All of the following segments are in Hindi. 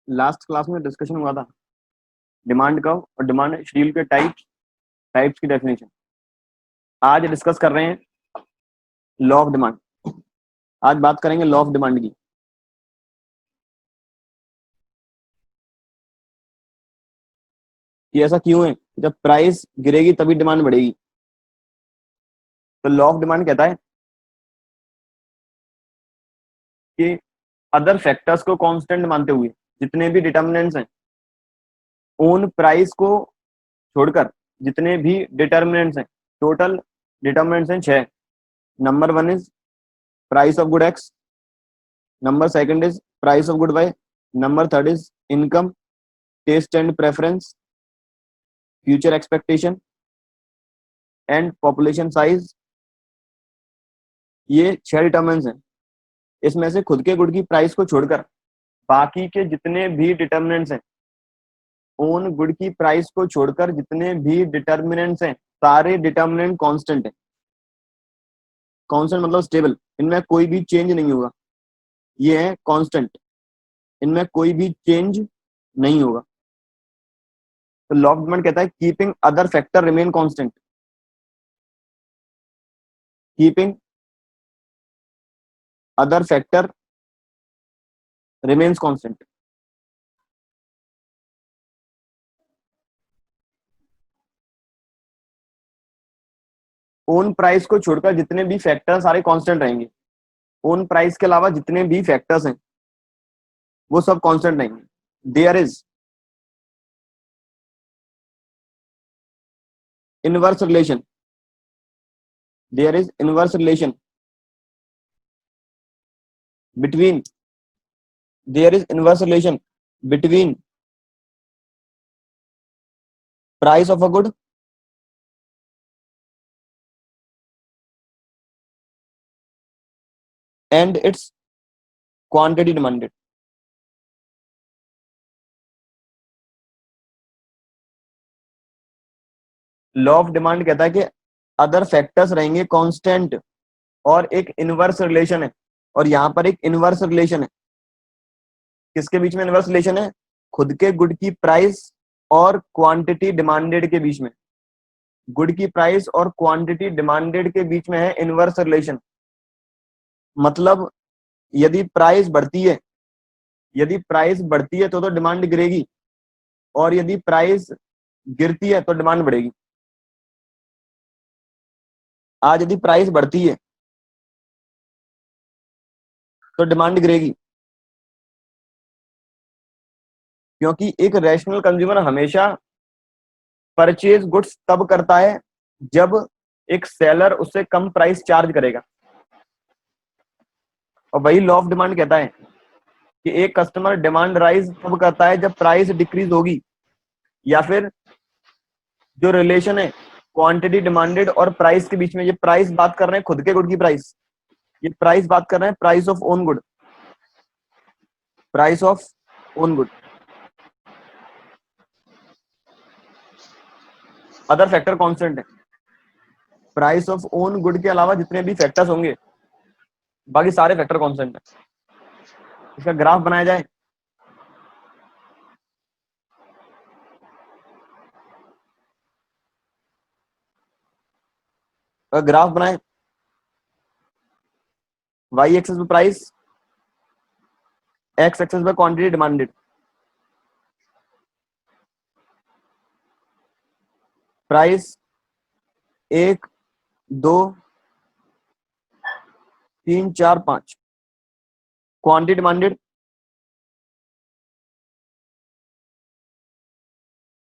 लास्ट क्लास में डिस्कशन हुआ था डिमांड कर्व और डिमांड शेड्यूल के टाइप्स की डेफिनेशन। आज डिस्कस कर रहे हैं लॉ ऑफ डिमांड। आज बात करेंगे लॉ ऑफ डिमांड की। कि ऐसा क्यों है, जब प्राइस गिरेगी तभी डिमांड बढ़ेगी। तो लॉ ऑफ डिमांड कहता है कि अदर फैक्टर्स को कांस्टेंट मानते हुए जितने भी डिटर्मिनेंट्स हैं उन प्राइस को छोड़कर जितने भी डिटर्मिनेंट्स हैं, टोटल डिटर्मिनेंट्स हैं 6। Number 1 is price of good X, number second is price of good Y, number third is income, taste and preference, future expectation and population size. ये 6 डिटर्मिनेंट्स हैं। इसमें से खुद के गुड की प्राइस को छोड़कर बाकी के जितने भी डिटर्मिनेंट्स हैं, उन गुड की प्राइस को छोड़कर जितने भी डिटर्मिनेंट्स हैं सारे डिटर्मिनेंट कांस्टेंट हैं। कांस्टेंट मतलब स्टेबल, इनमें कोई भी चेंज नहीं होगा। ये है कांस्टेंट, इनमें कोई भी चेंज नहीं होगा। तो लॉ ऑफ डिमांड कहता है keeping other factor remain constant. Keeping other factor remains constant. Own price को छोड़कर जितने भी फैक्टर सारे कांस्टेंट रहेंगे। ओन प्राइस के अलावा जितने भी फैक्टर्स हैं वो सब कांस्टेंट रहेंगे। There is inverse relation, there is inverse relation between there is inverse relation between price of a good and its quantity demanded। Law of demand कहता है कि अदर फैक्टर्स रहेंगे कांस्टेंट और एक इनवर्स रिलेशन है। और यहां पर एक इनवर्स रिलेशन है। किसके बीच में इनवर्स रिलेशन है? खुद के गुड की प्राइस और क्वांटिटी डिमांडेड के बीच में। गुड की प्राइस और क्वांटिटी डिमांडेड के बीच में है इनवर्स रिलेशन। मतलब यदि प्राइस बढ़ती है, तो डिमांड गिरेगी, और यदि प्राइस गिरती है तो डिमांड बढ़ेगी। आज यदि प्राइस बढ़ती है तो डिमांड गिरेगी, क्योंकि एक रैशनल कंज्यूमर हमेशा परचेज गुड्स तब करता है जब एक सेलर उससे कम प्राइस चार्ज करेगा। और वही लॉ ऑफ डिमांड कहता है कि एक कस्टमर डिमांड राइज तब करता है जब प्राइस डिक्रीज होगी, या फिर जो रिलेशन है क्वांटिटी डिमांडेड और प्राइस के बीच में, ये प्राइस बात कर रहे हैं खुद के गुड की प्राइस, ये प्राइस बात कर रहे हैं price of own good, price of own good. Other factor constant है। प्राइस ऑफ ओन गुड के अलावा जितने भी फैक्टर्स होंगे बाकी सारे फैक्टर कांस्टेंट है। इसका ग्राफ बनाया जाए। ग्राफ बनाए, वाई एक्सेस पे प्राइस, एक्स एक्सेस पे quantity demanded. Price 1 2 3 4 5, quantity demanded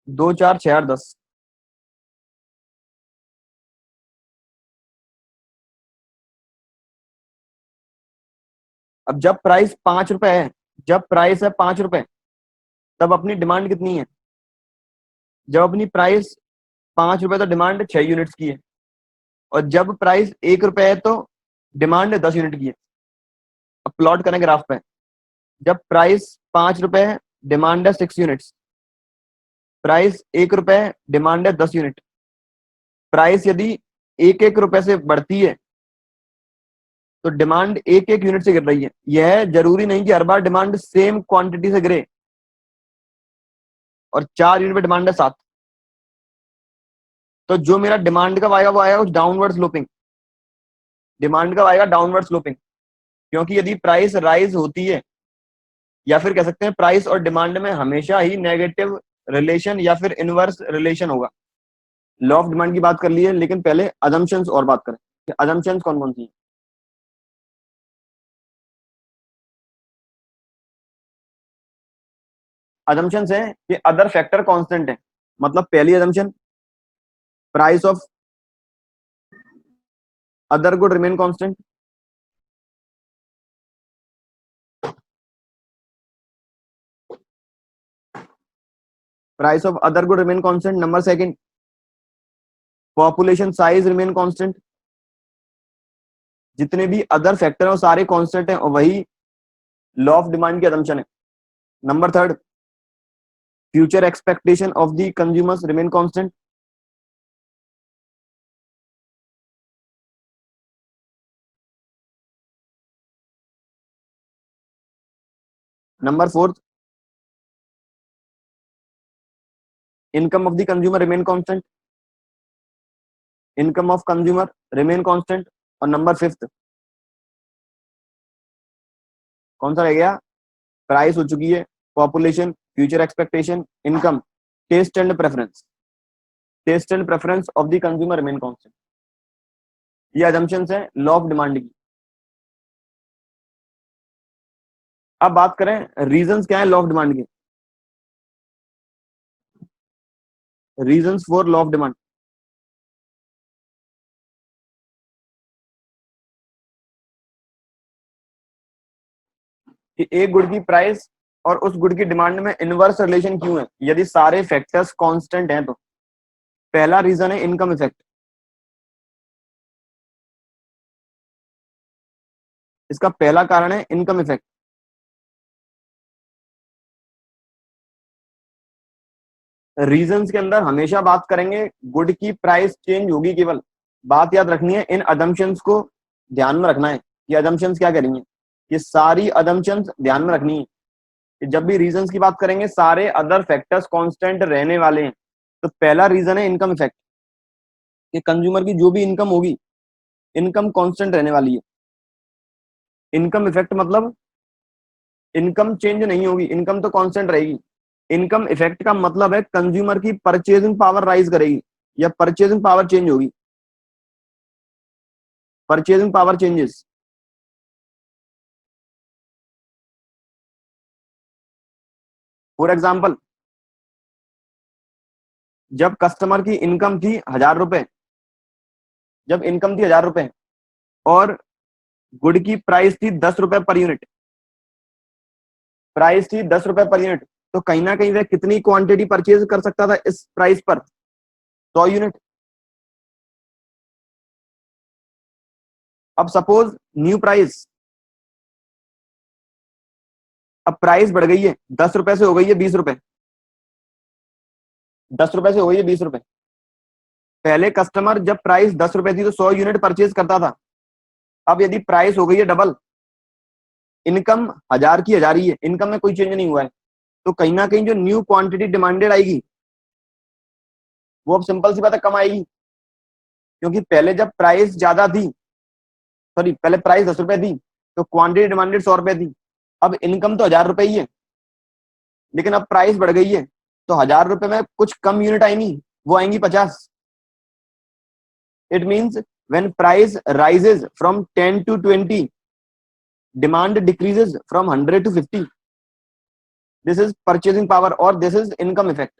2 4 6 8 10। अब जब प्राइस 5 रुपए है, जब प्राइस है 5 रुपए, तब अपनी डिमांड कितनी है? जब अपनी प्राइस 5 रुपए तो डिमांड 6 यूनिट्स की है, और जब प्राइस 1 रुपए है तो डिमांड 10 यूनिट की है। अब प्लॉट करें ग्राफ पे। जब प्राइस 5 रुपए है, डिमांड है 6 यूनिट्स। प्राइस 1 रुपए है, डिमांड है 10 यूनिट। प्राइस यदि 1 रुपए से बढ़ती है तो डिमांड 1 यूनिट से गिर रही है। यह जरूरी नहीं कि हर बार डिमांड सेम क्वांटिटी से गिरे। और 4 यूनिट पे डिमांड है 7, तो जो मेरा डिमांड का आएगा वो आएगा कुछ डाउनवर्ड स्लोपिंग, डिमांड का आएगा डाउनवर्ड स्लोपिंग, क्योंकि यदि प्राइस राइज होती है, या फिर कह सकते हैं प्राइस और डिमांड में हमेशा ही नेगेटिव रिलेशन या फिर इनवर्स रिलेशन होगा। लॉ ऑफ डिमांड की बात कर ली है, लेकिन पहले अजम्पशंस और बात करें कि अजम्पशंस कौन कौन सी हैं। अजम्पशंस हैं कि अदर फैक्टर कांस्टेंट है, मतलब पहली assumption, price of other good remain constant. Price of other good remain constant. Number second, population size remain constant. जितने भी अदर फैक्टर हैं वो सारे कांस्टेंट हैं, और वही लॉ ऑफ डिमांड की अजम्पशन है। Number third, future expectation of the consumers remain constant. Number fourth, income of the consumer remain constant, income of consumer remain constant. और नंबर फिफ्थ कौन सा रह गया? प्राइस हो चुकी है, population, future expectation, income, taste and preference, taste and preference of the consumer remain constant. ये अजम्पशंस हैं लॉ ऑफ डिमांड की। अब बात करें रीजंस क्या है लॉ ऑफ डिमांड के, reasons for law of demand. कि एक गुड की प्राइस और उस गुड की डिमांड में इनवर्स रिलेशन क्यों है, यदि सारे फैक्टर्स कांस्टेंट हैं तो। पहला रीजन है इनकम इफेक्ट, इसका पहला कारण है इनकम इफेक्ट। रीजंस के अंदर हमेशा बात करेंगे गुड की प्राइस चेंज होगी केवल। बात याद रखनी है, इन अदम्पशंस को ध्यान में रखना है। ये अदम्पशंस क्या करेंगे, ये सारी अदम्पशंस ध्यान में रखनी है कि जब भी रीजंस की बात करेंगे सारे अदर फैक्टर्स कांस्टेंट रहने वाले हैं। तो पहला रीजन है इनकम इफेक्ट, कि कंज्यूमर की जो भी इनकम होगी, इनकम कांस्टेंट रहने वाली है। इनकम इफेक्ट मतलब इनकम चेंज नहीं होगी, इनकम तो कांस्टेंट रहेगी। इनकम इफेक्ट का मतलब है कंज्यूमर की परचेजिंग पावर राइज करेगी या परचेजिंग पावर चेंज होगी, purchasing power changes. For example, जब कस्टमर की इनकम थी 1,000 रुपए, जब इनकम थी 1,000 रुपए और गुड की प्राइस थी 10 रुपए पर यूनिट, प्राइस थी 10 रुपए पर यूनिट, तो कहीं ना कहीं वह कितनी क्वांटिटी परचेज कर सकता था इस प्राइस पर? 100 यूनिट। अब सपोज न्यू प्राइस, अब प्राइस बढ़ गई है, 10 रुपए से हो गई है 20 रुपए, 10 रुपए से हो गई है 20 रुपए। पहले कस्टमर जब प्राइस 10 रुपए थी तो 100 यूनिट परचेज करता था। अब यदि प्राइस हो गई है डबल, इनकम 1,000 की 1,000 ही है, इनकम में कोई चेंज नहीं हुआ है, तो कहीं ना कहीं जो न्यू क्वांटिटी डिमांडेड आएगी वो अब सिंपल सी बात है कम आएगी। क्योंकि पहले जब प्राइस ज्यादा थी, सॉरी पहले प्राइस 10 रुपए थी तो क्वांटिटी डिमांडेड 100 रुपए थी। अब इनकम तो 1,000 रुपए ही है, लेकिन अब प्राइस बढ़ गई है, तो 1,000 रुपए में कुछ कम यूनिट आएंगी, वो आएंगी 50। It means when price rises from 10 to 20, demand decreases from 100 to 50. This is purchasing power or this is income effect.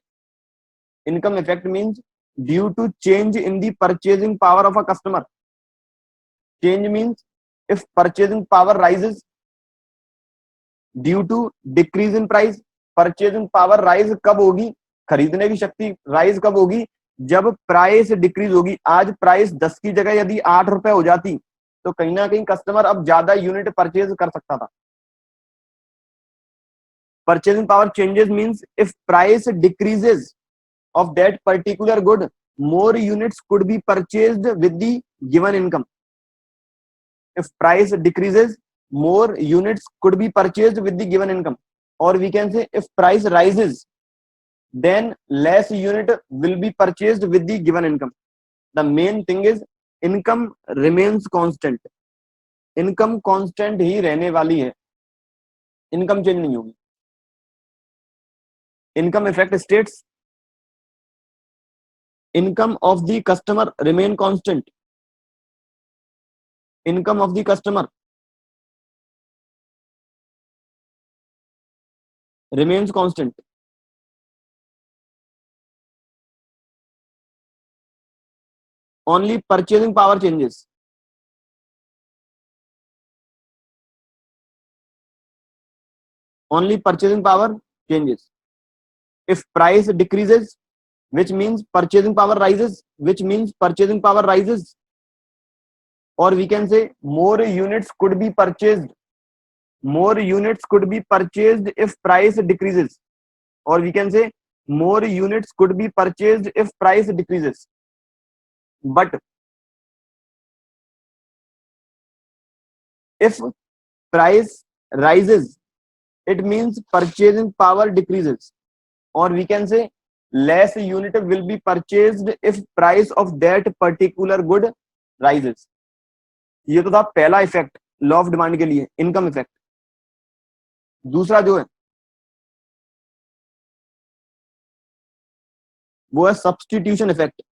Income effect means due to change in the purchasing power of a customer. Change means if purchasing power rises due to decrease in price, purchasing power rise कब होगी, खरीदने की शक्ति rise कब होगी, जब प्राइस डिक्रीज होगी। आज प्राइस 10 की जगह यदि 8 रुपए हो जाती तो कहीं ना कहीं कस्टमर अब ज्यादा यूनिट परचेज कर सकता था। Purchasing power changes means if price decreases of that particular good, more units could be purchased with the given income. If price decreases, more units could be purchased with the given income. Or we can say if price rises, then less unit will be purchased with the given income. The main thing is income remains constant. Income constant ही रहने वाली है, इनकम चेंज नहीं होगी. Income effect states income of the customer remain constant. Income of the customer remains constant. Only purchasing power changes. Only purchasing power changes. If price decreases, which means purchasing power rises, which means purchasing power rises. Or we can say more units could be purchased. More units could be purchased if price decreases. Or we can say more units could be purchased if price decreases. But if price rises, it means purchasing power decreases. Or we can say less unit will be purchased if price of that particular good rises. ये तो था पहला इफेक्ट लॉ ऑफ डिमांड के लिए, इनकम इफेक्ट. दूसरा जो है वो है सब्स्टिट्यूशन इफेक्ट.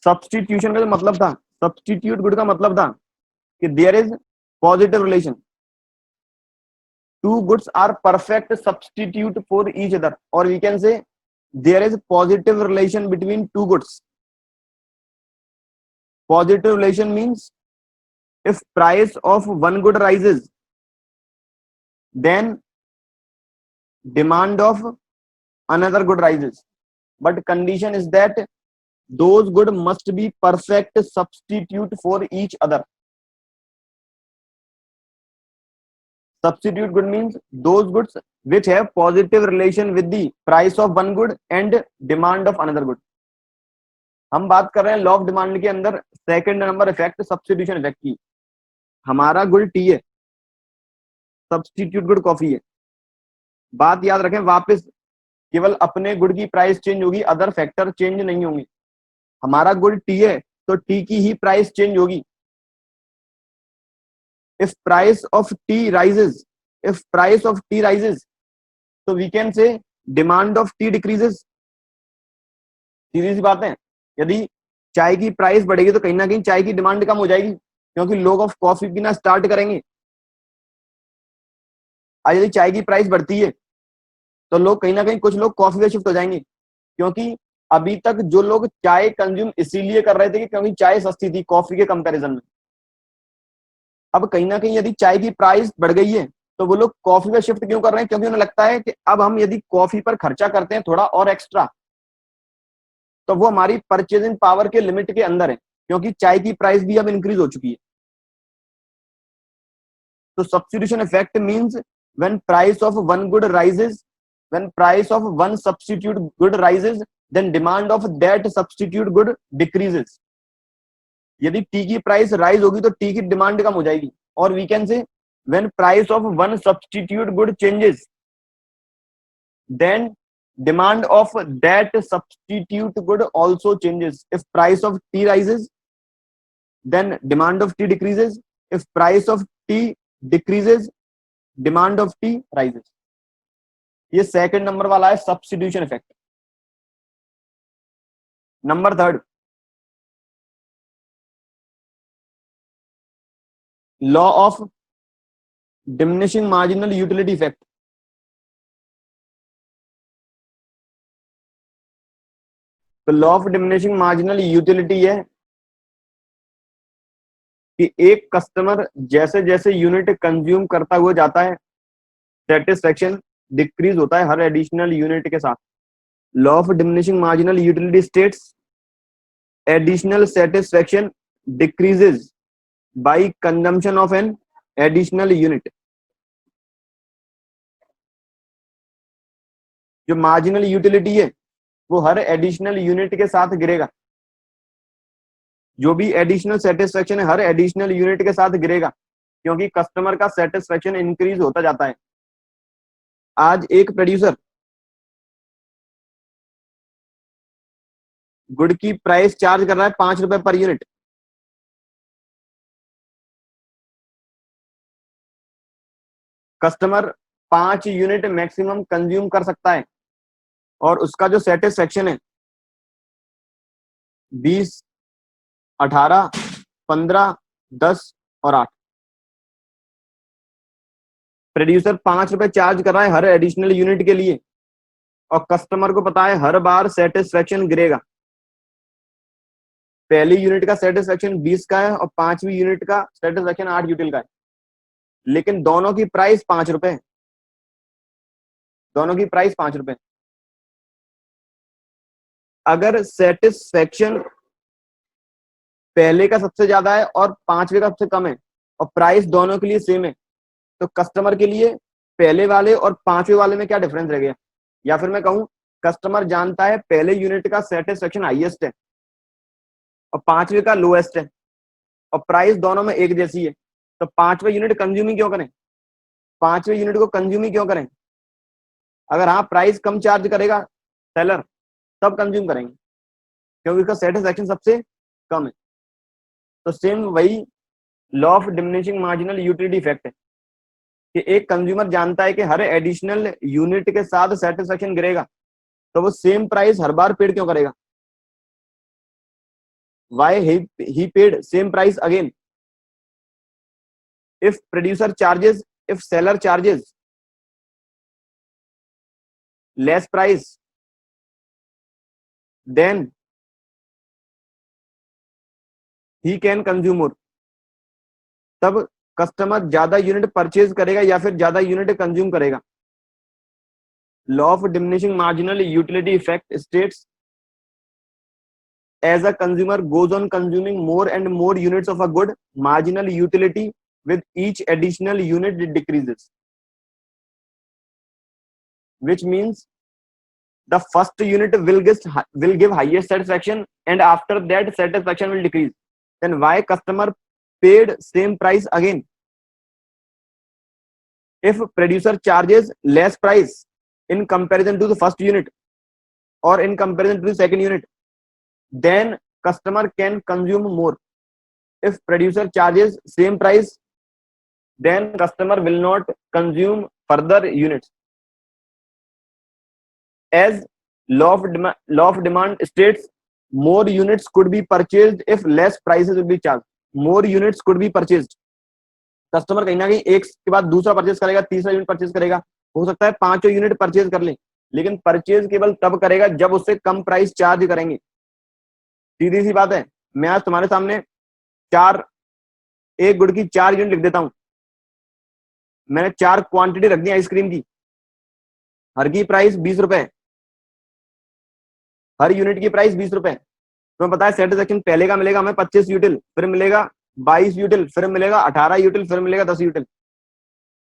सब्स्टिट्यूशन का जो मतलब था, सब्स्टिट्यूट गुड का मतलब था कि there is positive relation. Two goods are perfect substitute for each other, or we can say there is positive relation between two goods. Positive relation means if price of one good rises, then demand of another good rises. But condition is that those good must be perfect substitute for each other. Substitute good means those goods which have positive relation with the price of one good and demand of another good. हम बात कर रहे हैं लॉ ऑफ डिमांड के अंदर second number effect substitution effect की. हमारा गुड टी है, सब्स्टिट्यूट गुड कॉफी है. बात याद रखें, वापस केवल अपने गुड की प्राइस चेंज होगी, अदर फैक्टर चेंज नहीं होंगे. हमारा गुड टी है तो टी की ही प्राइस चेंज होगी. if price of tea rises, if price of tea rises, so we can say demand of tea decreases. सीधी सी बात है, यदि चाय की प्राइस बढ़ेगी तो कहीं ना कहीं चाय की डिमांड कम हो जाएगी, क्योंकि लोग ऑफ कॉफी पीना स्टार्ट करेंगे. आज यदि चाय की प्राइस बढ़ती है तो लोग कहीं ना कहीं कुछ लोग कॉफी पे शिफ्ट हो जाएंगे, क्योंकि अभी तक जो लोग चाय कंज्यूम इसीलिए कर रहे थे कि क्योंकि चाय सस्ती थी कॉफी के कंपैरिजन में. अब कहीं ना कहीं यदि चाय की प्राइस बढ़ गई है तो वो लोग कॉफी पे शिफ्ट क्यों कर रहे हैं? क्योंकि उन्हें लगता है कि अब हम यदि कॉफी पर खर्चा करते हैं थोड़ा और एक्स्ट्रा, तो वो हमारी परचेजिंग पावर के लिमिट के अंदर है, क्योंकि चाय की प्राइस भी अब इंक्रीज हो चुकी है. तो substitution effect means when price of one good rises, when price of one substitute good rises, then demand of that substitute good decreases. यदि टी की प्राइस राइज होगी तो टी की डिमांड कम हो जाएगी. और we can say when price of one substitute good changes, then demand of that substitute good also changes. If price of tea rises, then demand of tea decreases. If price of tea decreases, demand of tea rises. ये सेकंड नंबर वाला है substitution effect. Number third, law of diminishing marginal utility effect. तो law of diminishing marginal utility है कि एक कस्टमर जैसे जैसे यूनिट कंज्यूम करता हुआ जाता है, सेटिस्फेक्शन डिक्रीज होता है हर एडिशनल यूनिट के साथ. Law of diminishing marginal utility states additional satisfaction decreases bye consumption of an additional unit. जो मार्जिनल यूटिलिटी है वो हर एडिशनल यूनिट के साथ गिरेगा. जो भी एडिशनल सेटिस्फेक्शन है हर एडिशनल यूनिट के साथ गिरेगा, क्योंकि कस्टमर का सेटिस्फेक्शन इंक्रीज होता जाता है। आज एक प्रोड्यूसर गुड की प्राइस चार्ज कर रहा है 5 रुपए per unit, customer 5 unit maximum consume कर सकता है, और उसका जो सेटिस्फेक्शन है 20, 18, 15, 10 और 8। प्रोड्यूसर 5 रुपए चार्ज कर रहा है हर एडिशनल यूनिट के लिए, और कस्टमर को पता है हर बार सेटिस्फेक्शन गिरेगा। पहली यूनिट का सेटिस्फेक्शन 20 का है और 5वीं यूनिट का सेटिस्फेक्शन 8 यूटिल का है, लेकिन दोनों की प्राइस 5 रुपए है, दोनों की प्राइस 5 रुपए। अगर सेटिस्फेक्शन पहले का सबसे ज्यादा है और 5वें का सबसे कम है, और प्राइस दोनों के लिए सेम है, तो कस्टमर के लिए पहले वाले और 5वें वाले में क्या डिफरेंस रह गया? या फिर मैं कहूं कस्टमर जानता है पहले यूनिट का सेटिस्फेक्शन हाईएस्ट है और 5वें का लोएस्ट है, और प्राइस दोनों में एक जैसी है, तो 5वें यूनिट कंज्यूम ही क्यों करें? 5वें यूनिट को कंज्यूम ही क्यों करें? अगर हाँ प्राइस कम चार्ज करेगा सेलर, तब कंज्यूम करेंगे, क्योंकि उसका सेटिस्फेक्शन सबसे कम है। तो सेम वही law of diminishing marginal utility effect है कि एक कंज्यूमर जानता है कि हर एडिशनल यूनिट के साथ सेटिस्फेक्शन गिरेगा, तो वो सेम प्राइस हर बार पेड क्यों करेगा? Why he paid same price again? If producer charges, if seller charges less price, then he can consume more. तब कस्टमर ज्यादा यूनिट परचेज करेगा या फिर ज्यादा यूनिट कंज्यूम करेगा। Law of diminishing marginal utility effect states as a consumer goes on consuming more and more units of a good, marginal utility with each additional unit decreases, which means the first unit will give highest satisfaction and after that satisfaction will decrease. Then why customer paid same price again? If producer charges less price in comparison to the first unit or in comparison to the second unit, then customer can consume more. If producer charges same price, then customer will not consume further units. As law of demand states, more units could be purchased if less prices will be charged. More units could be purchased. Customer कहीं ना कहीं एक के बाद दूसरा परचेज करेगा, तीसरा यूनिट परचेज करेगा, हो सकता है 5 यूनिट परचेज कर ले, लेकिन परचेज केवल तब करेगा जब उससे कम प्राइस चार्ज करेंगे। सीधी सी बात है, मैं आज तुम्हारे सामने एक गुड़ की 4 यूनिट लिख देता हूं, मैंने 4 क्वांटिटी रख दी आइसक्रीम की, हर की प्राइस 20 रुपए, हर यूनिट की प्राइस 20 रुपए। तुम्हें पता है सेटिस्फेक्शन पहले का मिलेगा हमें 25 यूटिल, फिर मिलेगा 22 यूटिल, फिर मिलेगा 18 यूटिल, फिर मिलेगा 10 यूटिल।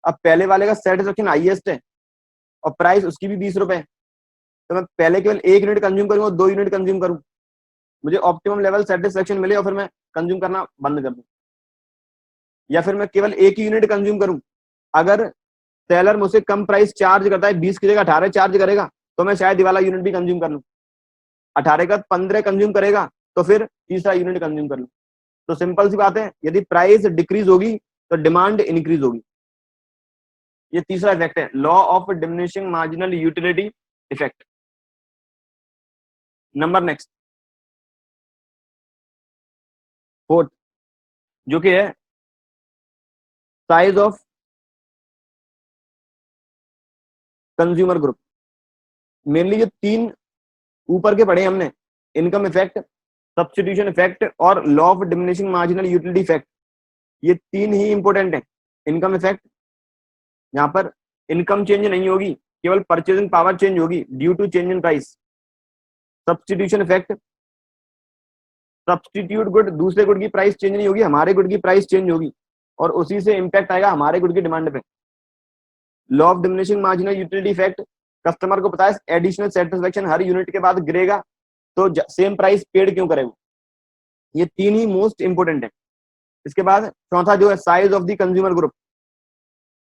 अब पहले वाले का सेटिस्फेक्शन हाईएस्ट है और प्राइस उसकी भी 20 रुपए, तो मैं पहले केवल 1 यूनिट कंज्यूम करूंगा, 2 यूनिट कंज्यूम करूं, मुझे ऑप्टिमम लेवल सेटिस्फेक्शन मिले और फिर मैं कंज्यूम करना बंद कर दूं, या फिर मैं केवल 1 ही यूनिट कंज्यूम करूं। अगर सेलर मुझसे कम प्राइस चार्ज करता है, 20 की जगह 18 चार्ज करेगा, तो मैं शायद ये वाला यूनिट भी कंज्यूम कर लूं। 18 का 15 कंज्यूम करेगा तो फिर तीसरा यूनिट कंज्यूम कर लूं। तो सिंपल सी बात है, यदि प्राइस डिक्रीज होगी तो डिमांड इंक्रीज होगी। ये तीसरा इफेक्ट है, law of diminishing marginal utility effect. Number next, fourth, जो कि है size of consumer group. Mainly जो 3 ऊपर के पढ़े हमने, इनकम इफेक्ट, सब्स्टिट्यूशन इफेक्ट और law of diminishing marginal utility effect, ये 3 ही इंपॉर्टेंट है। इनकम इफेक्ट, यहाँ पर इनकम चेंज नहीं होगी, केवल परचेजिंग पावर चेंज होगी due to change in price. Substitution effect, substitute good, दूसरे गुड की प्राइस चेंज नहीं होगी, हमारे गुड की प्राइस चेंज होगी और उसी से इंपैक्ट आएगा हमारे गुड की डिमांड पे। Law of diminishing marginal utility effect, customer को पता है एडिशनल सेटिस्फेक्शन हर यूनिट के बाद गिरेगा, तो सेम प्राइस पेड क्यों करेगा। ये तीन ही मोस्ट इंपोर्टेंट है। इसके बाद चौथा जो है size of the consumer group.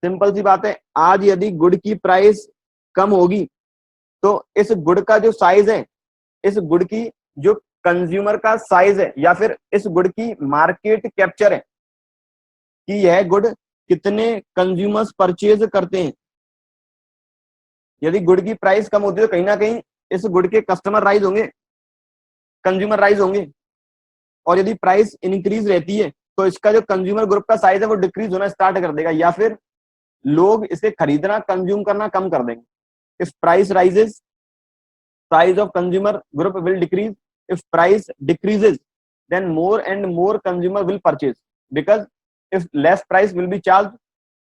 Simple सी बात है, आज यदि गुड की प्राइस कम होगी तो इस गुड का जो साइज है, इस गुड की जो कंज्यूमर का साइज है या फिर इस गुड की मार्केट कैप्चर है कि यह गुड कितने कंज्यूमर्स परचेज करते हैं। यदि गुड की प्राइस कम होती है तो कहीं ना कहीं इस गुड के कस्टमर राइज होंगे, कंज्यूमर राइज होंगे। और यदि प्राइस इंक्रीज रहती है तो इसका जो कंज्यूमर ग्रुप का साइज है वो डिक्रीज होना स्टार्ट कर देगा या फिर लोग इसे खरीदना, कंज्यूम करना कम कर देंगे। If price rises, size of consumer group will decrease. If price decreases, then more and more consumer will purchase, because if less price will be charged,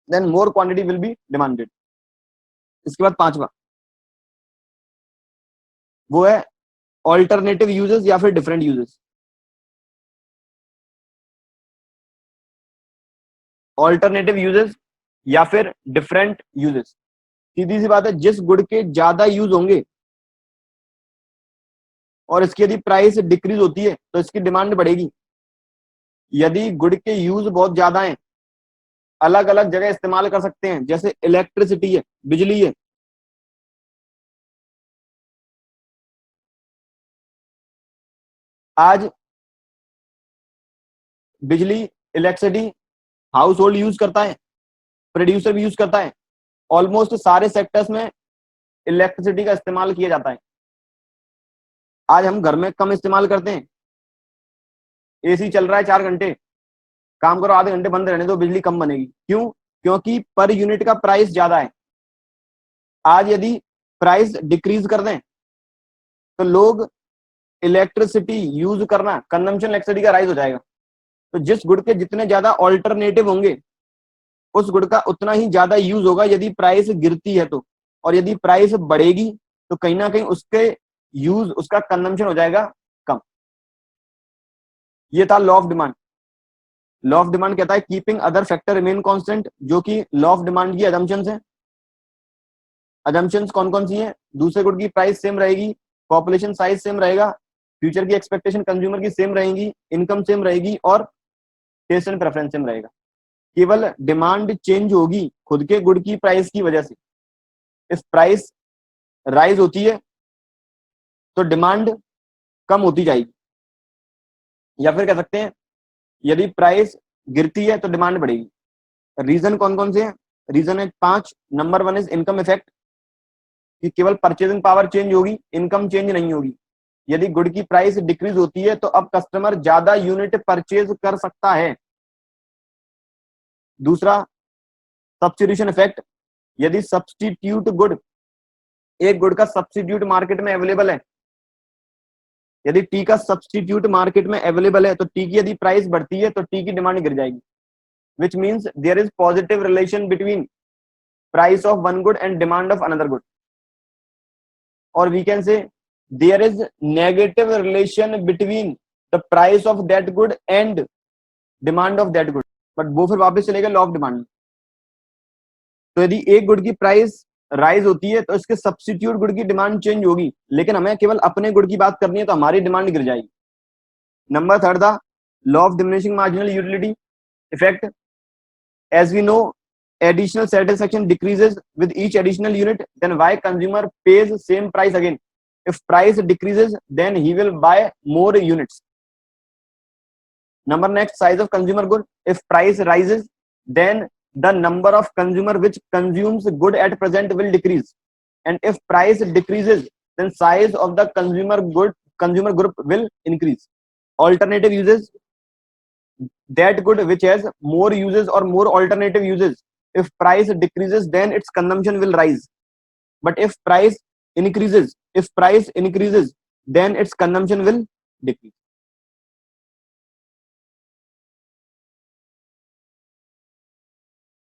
then more quantity will be demanded. इसके बाद पांचवा वो है ऑल्टरनेटिव यूजेस या फिर डिफरेंट यूजेस। ऑल्टरनेटिव यूजेस या फिर डिफरेंट यूजेस, सीधी सी बात है, जिस गुड के ज्यादा यूज होंगे और इसकी यदि प्राइस डिक्रीज होती है तो इसकी डिमांड बढ़ेगी। यदि गुड के यूज बहुत ज्यादा हैं, अलग अलग जगह इस्तेमाल कर सकते हैं, जैसे इलेक्ट्रिसिटी है, बिजली है, आज बिजली, इलेक्ट्रिसिटी हाउस होल्ड यूज करता है, प्रोड्यूसर भी यूज करता है, ऑलमोस्ट सारे सेक्टर्स में इलेक्ट्रिसिटी का इस्तेमाल किया जाता है। आज हम घर में कम इस्तेमाल करते हैं, एसी चल रहा है 4 घंटे, काम करो आधे घंटे बंद रहने दो, बिजली कम बनेगी। क्यों? क्योंकि पर यूनिट का प्राइस ज्यादा है। आज यदि प्राइस डिक्रीज कर दें तो लोग इलेक्ट्रिसिटी यूज करना, कंजम्पशन इलेक्ट्रिसिटी का राइज हो जाएगा। तो जिस गुड के जितने ज्यादा ऑल्टरनेटिव होंगे उस गुड का उतना ही ज्यादा यूज होगा यदि प्राइस गिरती है तो। और यदि प्राइस बढ़ेगी तो कहीं ना कहीं उसके यूज, उसका कंजम्पशन हो जाएगा कम। ये था law of demand. Law of demand कहता है keeping other factor remain constant, जो कि लॉ ऑफ डिमांड की अजम्पशंस है। अजम्पशंस कौन कौन सी है? दूसरे गुड की प्राइस सेम रहेगी, पॉपुलेशन साइज सेम रहेगा, फ्यूचर की एक्सपेक्टेशन कंज्यूमर की सेम रहेगी, इनकम सेम रहेगी और टेस्ट एंड प्रेफरेंस सेम रहेगा। केवल डिमांड चेंज होगी खुद के गुड की प्राइस की वजह से। इफ प्राइस राइज होती है तो डिमांड कम होती जाएगी, या फिर कह सकते हैं यदि प्राइस गिरती है तो डिमांड बढ़ेगी। रीजन कौन कौन से हैं? रीजन है 5। नंबर 1 इज इनकम इफेक्ट, कि केवल परचेजिंग पावर चेंज होगी, इनकम चेंज नहीं होगी। यदि गुड की प्राइस डिक्रीज होती है तो अब कस्टमर ज्यादा यूनिट परचेज कर सकता है। दूसरा सब्स्टिट्यूशन इफेक्ट, यदि सब्स्टिट्यूट गुड, एक गुड का सब्स्टिट्यूट मार्केट में अवेलेबल है, यदि टी का सब्स्टिट्यूट मार्केट में अवेलेबल है तो टी की यदि प्राइस बढ़ती है तो टी की डिमांड गिर जाएगी, which means there is positive relation between price of one good and demand of another good, or we can say there is negative relation between the price of that good and demand of that good, but वो फिर वापस चलेगा लॉ ऑफ डिमांड। तो यदि एक गुड की प्राइस राइज होती है तो इसके सब्स्टिट्यूट गुड की डिमांड चेंज होगी, लेकिन हमें केवल अपने गुड की बात करनी है तो हमारी डिमांड गिर जाएगी। नंबर 3 था law of diminishing marginal utility effect. As we know, additional satisfaction decreases with each additional unit, then why consumer pays same price again? If price decreases, then he will buy more units. Number next, size of consumer good. If price rises, then the number of consumer which consumes good at present will decrease. And if price decreases, then size of the consumer group will increase. Alternative uses, that good which has more uses or more alternative uses, if price decreases then its consumption will rise, but if price increases then its consumption will decrease.